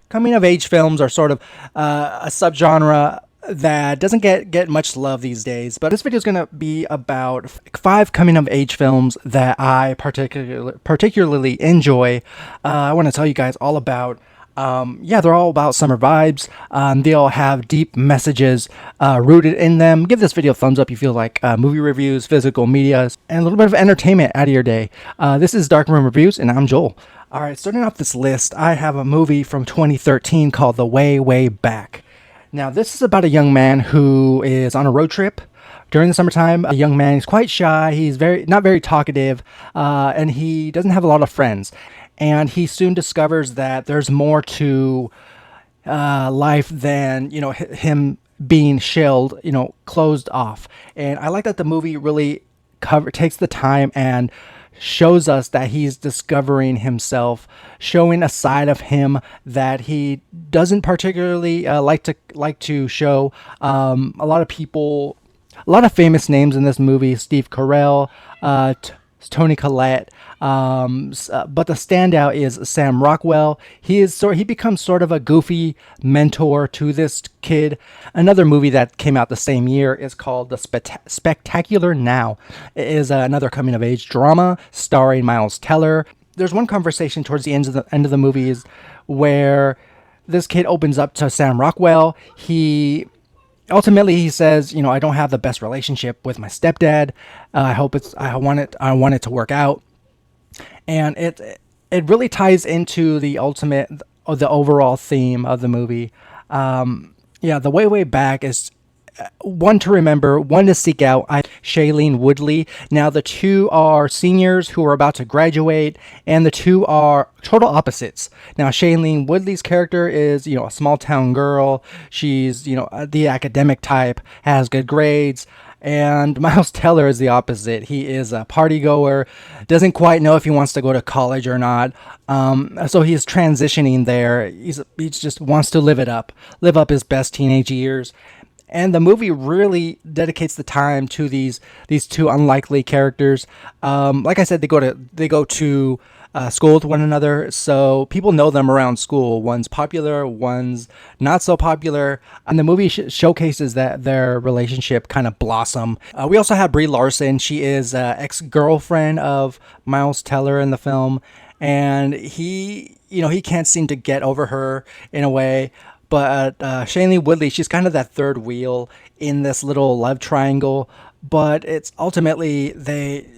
Coming of age films are sort of a subgenre that doesn't get much love these days. But this video is going to be about 5 coming of age films that I particularly enjoy. I want to tell you guys all about. They're all about summer vibes. They all have deep messages rooted in them. Give this video a thumbs up if you feel like movie reviews, physical media, and a little bit of entertainment out of your day. This is Dark Room Reviews, and I'm Joel. All right, starting off this list, I have a movie from 2013 called The Way, Way Back. Now, this is about a young man who is on a road trip during the summertime. A young man, he's quite shy, he's not very talkative, and he doesn't have a lot of friends. And he soon discovers that there's more to life than, him being shelled, closed off. And I like that the movie really takes the time and shows us that he's discovering himself, showing a side of him that he doesn't particularly like to show. A lot of famous names in this movie: Steve Carell, Toni Collette, but the standout is Sam Rockwell. He becomes sort of a goofy mentor to this kid. Another movie that came out the same year is called The Spectacular Now. It is another coming of age drama starring Miles Teller. There's one conversation towards the end of the movies where this kid opens up to Sam Rockwell. Ultimately, he says, I don't have the best relationship with my stepdad. I want it to work out. And it really ties into the overall theme of the movie. The Way Back is one to remember, one to seek out. Shailene Woodley. Now, the two are seniors who are about to graduate, and the two are total opposites. Now, Shailene Woodley's character is, a small town girl. She's, the academic type, has good grades. And Miles Teller is the opposite. He is a party goer, doesn't quite know if he wants to go to college or not. So he's transitioning there. He just wants to live up his best teenage years. And the movie really dedicates the time to these two unlikely characters. Like I said, they go to school with one another, so people know them around school. One's popular, one's not so popular, and the movie showcases that their relationship kind of blossom. We also have Brie Larson. She is ex-girlfriend of Miles Teller in the film, and he can't seem to get over her in a way. But Shailene Woodley, she's kind of that third wheel in this little love triangle. But it's ultimately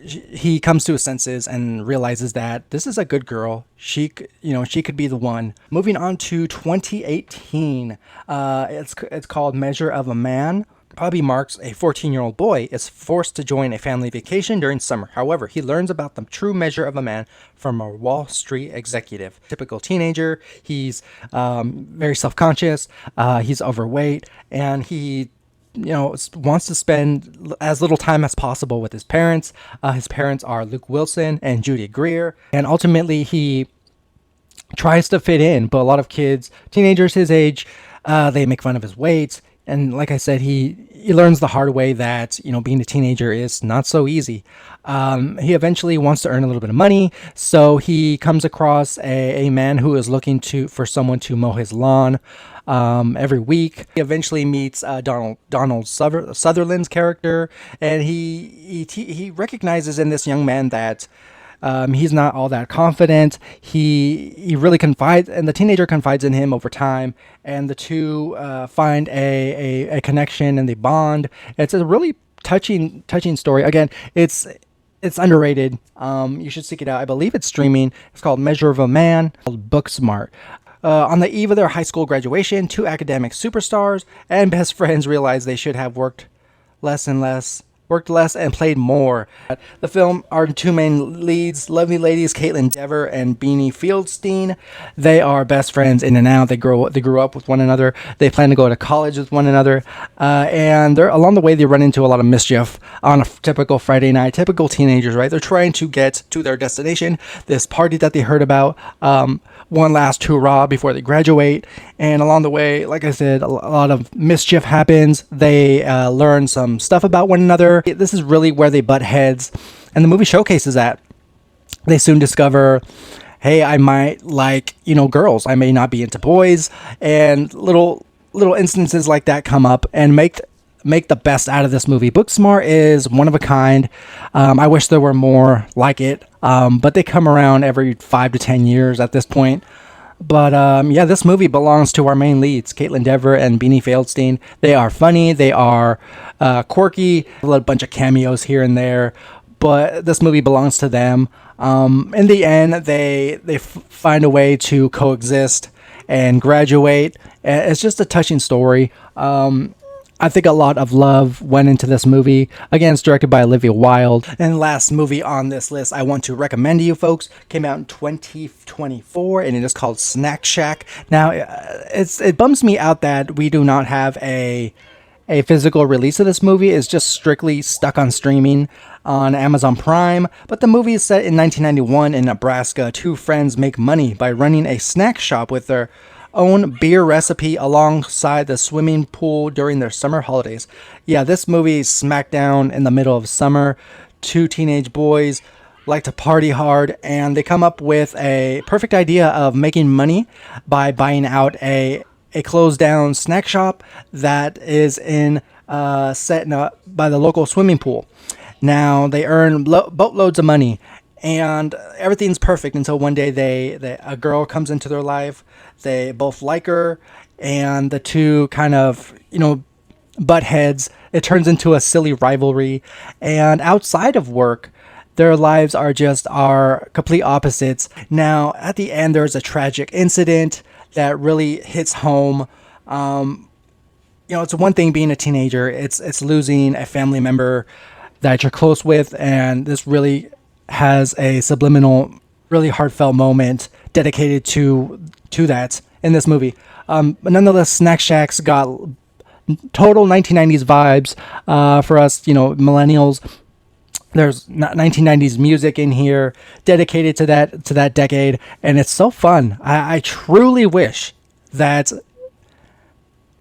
he comes to his senses and realizes that this is a good girl. She could be the one. Moving on to 2018, it's called Measure of a Man. Bobby Marks, a 14-year-old boy, is forced to join a family vacation during summer. However, he learns about the true measure of a man from a Wall Street executive. Typical teenager. He's very self-conscious. He's overweight, and he wants to spend as little time as possible with his parents. His parents are Luke Wilson and Judy Greer, and ultimately he tries to fit in. But a lot of teenagers his age, they make fun of his weight. And like I said, he learns the hard way that, being a teenager is not so easy. He eventually wants to earn a little bit of money, so he comes across a man who is looking for someone to mow his lawn every week. He eventually meets Donald Sutherland's character, and he recognizes in this young man that he's not all that confident. He really confides, and the teenager confides in him over time, and the two find a connection and they bond. It's a really touching story. Again, it's underrated. You should seek it out. I believe it's streaming. It's called Measure of a Man, called Booksmart. On the eve of their high school graduation, two academic superstars and best friends realize they should have worked less and played more. The film, our two main leads, lovely ladies, Caitlin Dever and Beanie Fieldstein. They are best friends in and out. They grew up with one another. They plan to go to college with one another. And along the way, they run into a lot of mischief on a typical Friday night. Typical teenagers, right? They're trying to get to their destination, this party that they heard about. One last hurrah before they graduate. And along the way, like I said, a lot of mischief happens. They learn some stuff about one another. This is really where they butt heads, and the movie showcases that. They soon discover hey, I might like, girls. I may not be into boys, and little instances like that come up and make the best out of this movie. Booksmart is one of a kind. I wish there were more like it, but they come around every 5 to 10 years at this point. But yeah, this movie belongs to our main leads, Caitlin Dever and Beanie Feldstein. They are funny, they are quirky, a bunch of cameos here and there, but this movie belongs to them. In the end, they find a way to coexist and graduate. It's just a touching story. I think a lot of love went into this movie. Again, it's directed by Olivia Wilde. And last movie on this list I want to recommend to you folks came out in 2024, and it is called Snack Shack. Now, it bums me out that we do not have a physical release of this movie. It's just strictly stuck on streaming on Amazon Prime. But the movie is set in 1991 in Nebraska. Two friends make money by running a snack shop with their own beer recipe alongside the swimming pool during their summer holidays. Yeah, this movie is smack down in the middle of summer. Two teenage boys like to party hard, and they come up with a perfect idea of making money by buying out a closed down snack shop that is set by the local swimming pool. Now they earn boatloads of money, and everything's perfect until one day a girl comes into their life. They both like her, and the two kind of, butt heads. It turns into a silly rivalry, and outside of work, their lives are complete opposites. Now, at the end, there's a tragic incident that really hits home. It's one thing being a teenager. It's losing a family member that you're close with, and this really has a subliminal, really heartfelt moment dedicated to that in this movie. But nonetheless, Snack Shack's got total 1990s vibes for us, millennials. There's 1990s music in here dedicated to that decade, and it's so fun. I truly wish that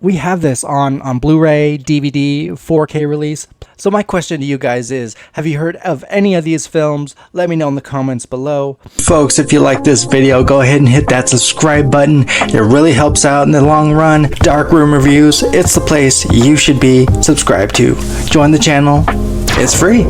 we have this on Blu-ray, DVD, 4K release. So my question to you guys is, have you heard of any of these films? Let me know in the comments below. Folks, if you like this video, go ahead and hit that subscribe button. It really helps out in the long run. Dark Room Reviews, it's the place you should be subscribed to. Join the channel. It's free.